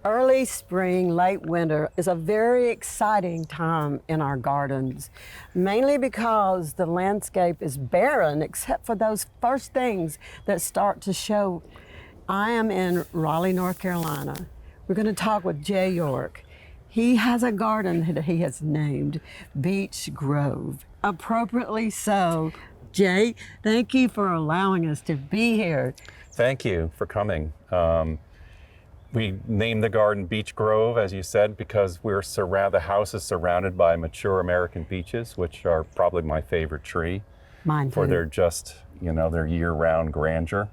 Early spring, late winter is a very exciting time in our gardens, mainly because the landscape is barren except for those first things that start to show. I am in Raleigh, North Carolina. We're going to talk with Jay York. He has a garden that he has named Beech Grove, appropriately so. Jay, thank you for allowing us to be here. Thank you for coming. We named the garden Beech Grove, as you said, because the house is surrounded by mature American beeches, which are probably my favorite tree. Mine too. For their their year-round grandeur.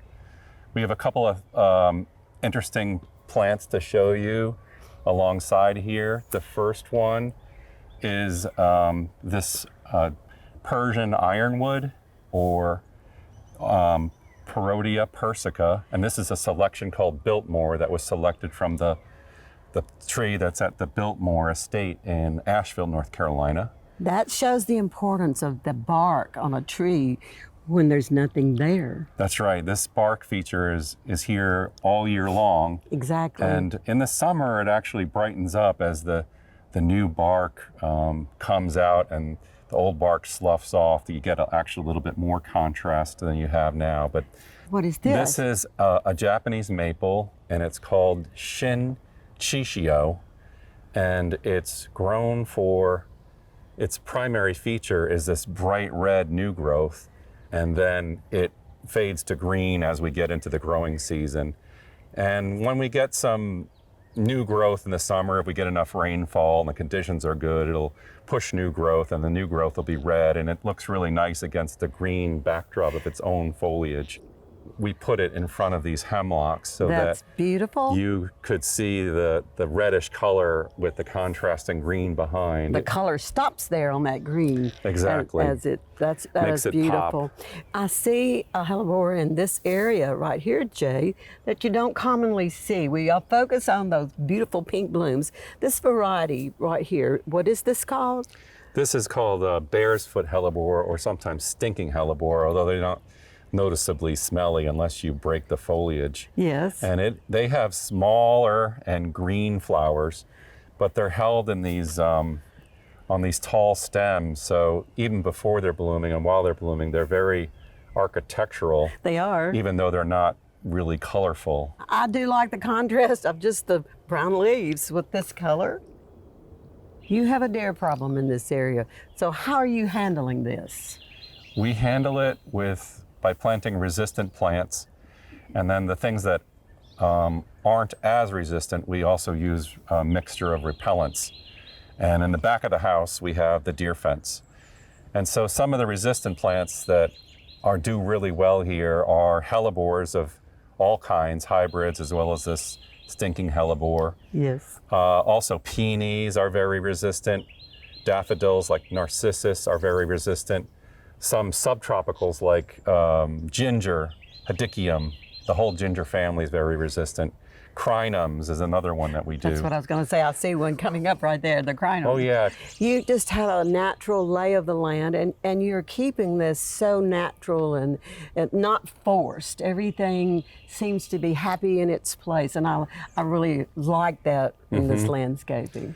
We have a couple of interesting plants to show you alongside here. The first one is this Persian ironwood, or Perodia persica, and this is a selection called Biltmore that was selected from the tree that's at the Biltmore estate in Asheville, North Carolina. That shows the importance of the bark on a tree when there's nothing there. That's right. This bark feature is here all year long. Exactly. And in the summer, it actually brightens up as the new bark comes out and the old bark sloughs off. You get actually a little bit more contrast than you have now. But what is this? This is a Japanese maple, and it's called Shin Chichio, and it's grown for its primary feature is this bright red new growth, and then it fades to green as we get into the growing season. And when we get some new growth in the summer, if we get enough rainfall and the conditions are good, it'll push new growth, and the new growth will be red, and it looks really nice against the green backdrop of its own foliage. We put it in front of these hemlocks so That's that beautiful. You could see the reddish color with the contrasting green behind. The color stops there on that green. Exactly. That Makes is it beautiful. pop. I see a hellebore in this area right here, Jay, that you don't commonly see. We focus on those beautiful pink blooms. This variety right here, what is this called? This is called bear's foot hellebore, or sometimes stinking hellebore, although they're not noticeably smelly unless you break the foliage. Yes. And they have smaller and green flowers, but they're held in these on these tall stems. So even before they're blooming and while they're blooming, they're very architectural. They are. Even though they're not really colorful. I do like the contrast of just the brown leaves with this color. You have a deer problem in this area. So how are you handling this? We handle it by planting resistant plants, and then the things that aren't as resistant, we also use a mixture of repellents. And in the back of the house, we have the deer fence. And so some of the resistant plants that do really well here are hellebores of all kinds, hybrids, as well as this stinking hellebore. Yes. Also peonies are very resistant. Daffodils like narcissus are very resistant. Some subtropicals like ginger, hedychium, the whole ginger family is very resistant. Crinums is another one that we do. That's what I was going to say. I see one coming up right there, the crinum. Oh yeah. You just had a natural lay of the land, and you're keeping this so natural and not forced. Everything seems to be happy in its place, and I really like that in this landscaping.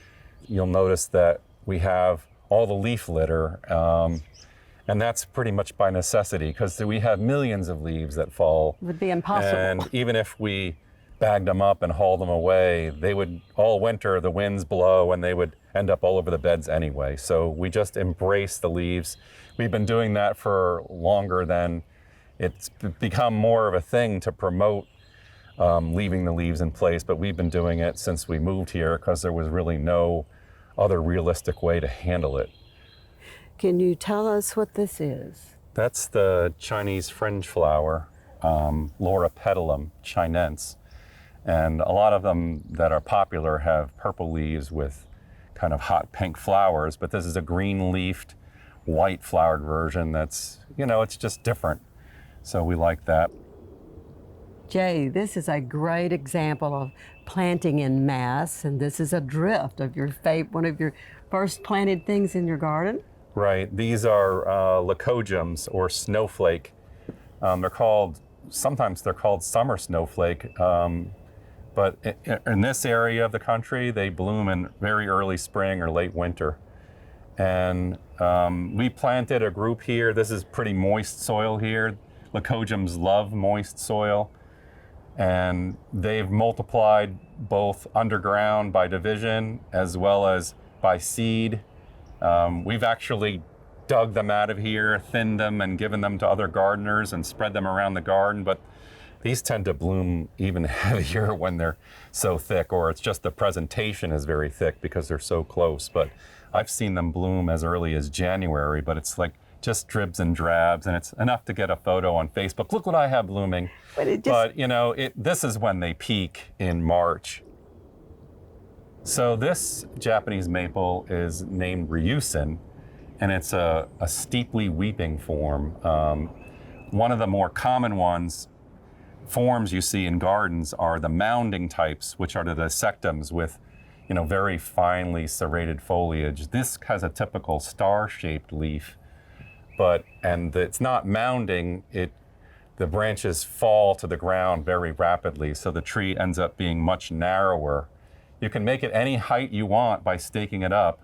You'll notice that we have all the leaf litter, and that's pretty much by necessity, because we have millions of leaves that fall. It would be impossible. And even if we bagged them up and hauled them away, they would, all winter, the winds blow and they would end up all over the beds anyway. So we just embrace the leaves. We've been doing that for longer than it's become more of a thing to promote leaving the leaves in place, but we've been doing it since we moved here because there was really no other realistic way to handle it. Can you tell us what this is? That's the Chinese fringe flower, Laura petalum chinense. And a lot of them that are popular have purple leaves with kind of hot pink flowers, but this is a green leafed, white flowered version that's, it's just different. So we like that. Jay, this is a great example of planting in mass, and this is a drift of one of your first planted things in your garden. Right, these are leucojums, or snowflake. Sometimes they're called summer snowflake, But in this area of the country, they bloom in very early spring or late winter. And we planted a group here. This is pretty moist soil here. Leucojums love moist soil. And they've multiplied both underground by division as well as by seed. We've actually dug them out of here, thinned them, and given them to other gardeners and spread them around the garden. But these tend to bloom even heavier when they're so thick, or it's just the presentation is very thick because they're so close. But I've seen them bloom as early as January, but it's like just dribs and drabs, and it's enough to get a photo on Facebook. Look what I have blooming. But you know, this is when they peak in March. So this Japanese maple is named Ryusin, and it's a steeply weeping form. One of the more common forms you see in gardens are the mounding types, which are the dissectums with, you know, very finely serrated foliage. This has a typical star-shaped leaf, and it's not mounding. The branches fall to the ground very rapidly, so the tree ends up being much narrower. You can make it any height you want by staking it up.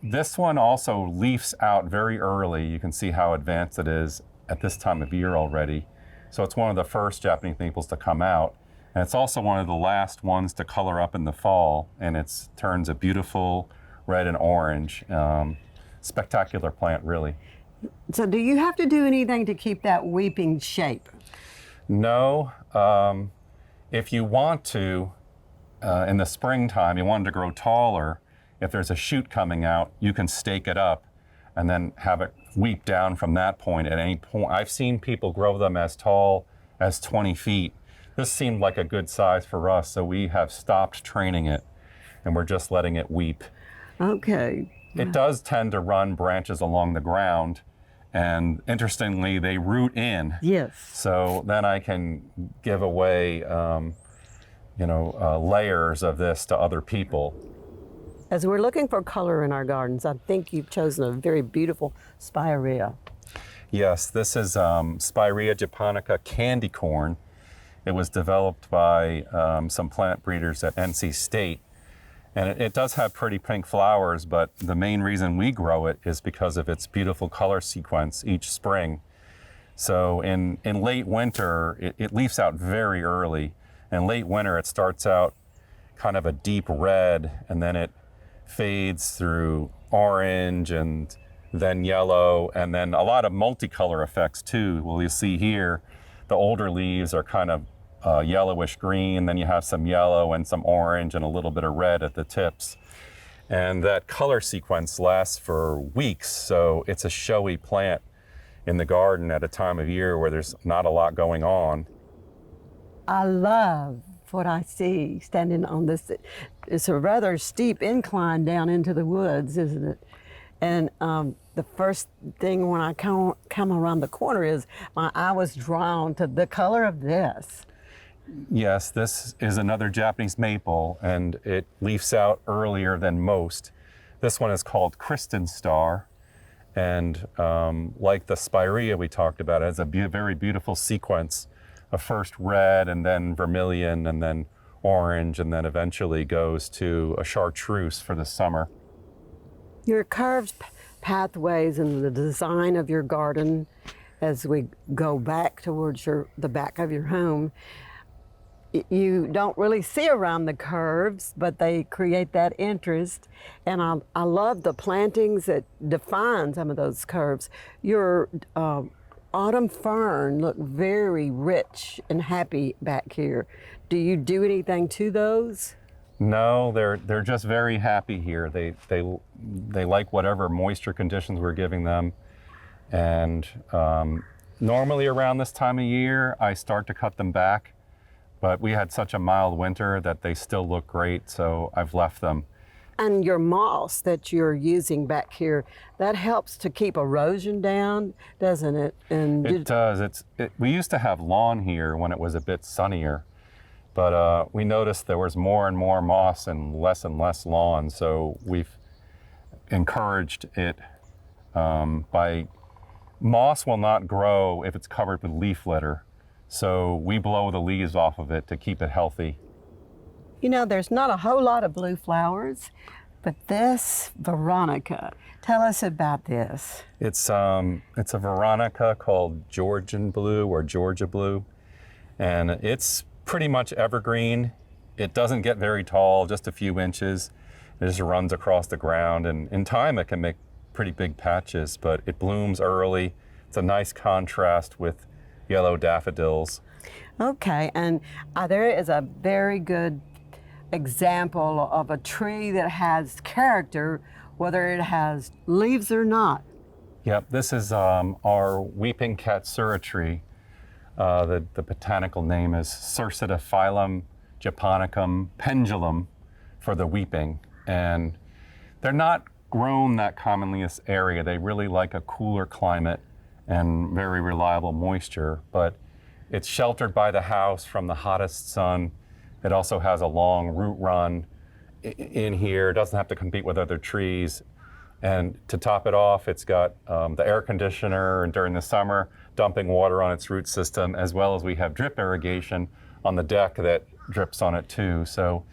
This one also leaves out very early. You can see how advanced it is at this time of year already. So it's one of the first Japanese maples to come out. And it's also one of the last ones to color up in the fall, and it turns a beautiful red and orange. Spectacular plant, really. So do you have to do anything to keep that weeping shape? No. If you want to, in the springtime, you want it to grow taller, if there's a shoot coming out, you can stake it up and then have it weep down from that point at any point. I've seen people grow them as tall as 20 feet. This seemed like a good size for us, so we have stopped training it, and we're just letting it weep. Okay. It does tend to run branches along the ground, and interestingly, they root in. Yes. So then I can give away, layers of this to other people. As we're looking for color in our gardens, I think you've chosen a very beautiful spirea. Yes, this is Spirea japonica candy corn. It was developed by some plant breeders at NC State. And it does have pretty pink flowers, but the main reason we grow it is because of its beautiful color sequence each spring. So in late winter, it leaves out very early. In late winter, it starts out kind of a deep red, and then it fades through orange and then yellow, and then a lot of multicolor effects too. Well, you see here, the older leaves are kind of yellowish green, then you have some yellow and some orange and a little bit of red at the tips. And that color sequence lasts for weeks, so it's a showy plant in the garden at a time of year where there's not a lot going on. I love what I see standing on this. It's a rather steep incline down into the woods, isn't it? And the first thing when I come around the corner is my eye was drawn to the color of this. Yes, this is another Japanese maple, and it leaves out earlier than most. This one is called Kristen Star, and like the spirea we talked about, it has a very beautiful sequence of first red and then vermilion and then orange, and then eventually goes to a chartreuse for the summer. Your curved pathways and the design of your garden, as we go back towards the back of your home, you don't really see around the curves, but they create that interest. And I love the plantings that define some of those curves. Your autumn fern look very rich and happy back here. Do you do anything to those? No, they're just very happy here. They like whatever moisture conditions we're giving them. And normally around this time of year, I start to cut them back. But we had such a mild winter that they still look great, so I've left them. And your moss that you're using back here, that helps to keep erosion down, doesn't it? And it does. We used to have lawn here when it was a bit sunnier, but we noticed there was more and more moss and less lawn, so we've encouraged it by moss will not grow if it's covered with leaf litter. So we blow the leaves off of it to keep it healthy. You know, there's not a whole lot of blue flowers, but this Veronica, tell us about this. It's a Veronica called Georgian blue or Georgia blue, and it's pretty much evergreen. It doesn't get very tall, just a few inches. It just runs across the ground, and in time it can make pretty big patches, but it blooms early. It's a nice contrast with yellow daffodils. Okay, and there is a very good example of a tree that has character, whether it has leaves or not. Yep, this is our weeping Katsura tree. The botanical name is Cercidophyllum japonicum pendulum for the weeping. And they're not grown that commonly in this area. They really like a cooler climate and very reliable moisture, but it's sheltered by the house from the hottest sun. It also has a long root run in here. It doesn't have to compete with other trees. And to top it off, it's got the air conditioner, and during the summer, dumping water on its root system, as well as we have drip irrigation on the deck that drips on it too. So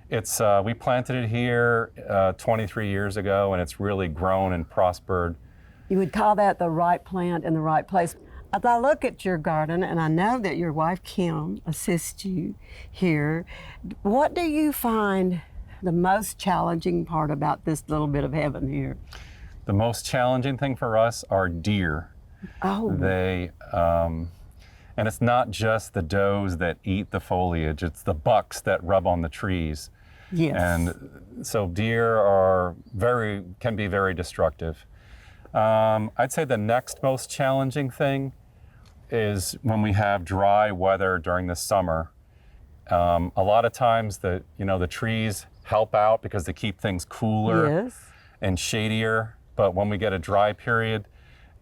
it's we planted it here 23 years ago, and it's really grown and prospered. You would call that the right plant in the right place. As I look at your garden, and I know that your wife Kim assists you here, what do you find the most challenging part about this little bit of heaven here? The most challenging thing for us are deer. Oh. They, and it's not just the does that eat the foliage, it's the bucks that rub on the trees. Yes. And so deer can be very destructive. I'd say the next most challenging thing is when we have dry weather during the summer. A lot of times the trees help out because they keep things cooler Yes. and shadier. But when we get a dry period,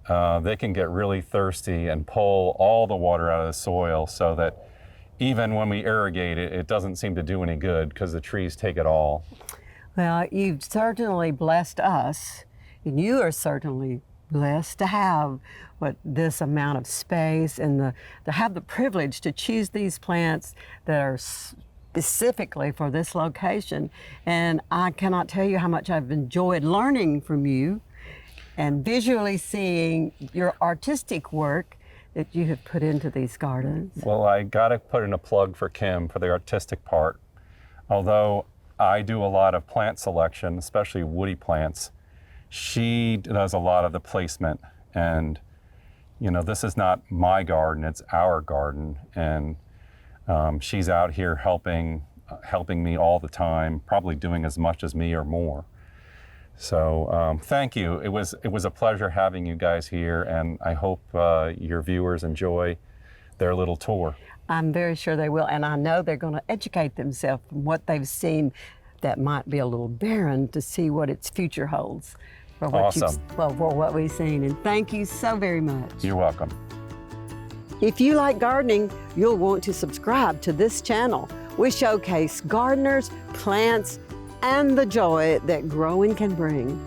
they can get really thirsty and pull all the water out of the soil, so that even when we irrigate it, it doesn't seem to do any good because the trees take it all. Well, you've certainly blessed us, and you are certainly blessed to have this amount of space and to have the privilege to choose these plants that are specifically for this location. And I cannot tell you how much I've enjoyed learning from you and visually seeing your artistic work that you have put into these gardens. Well, I gotta put in a plug for Kim for the artistic part. Although I do a lot of plant selection, especially woody plants, she does a lot of the placement. And this is not my garden, it's our garden. And she's out here helping me all the time, probably doing as much as me or more. So thank you. It was a pleasure having you guys here, and I hope your viewers enjoy their little tour. I'm very sure they will, and I know they're going to educate themselves from what they've seen that might be a little barren to see what its future holds for what Awesome. for what we've seen. And thank you so very much. You're welcome. If you like gardening, you'll want to subscribe to this channel. We showcase gardeners, plants, and the joy that growing can bring.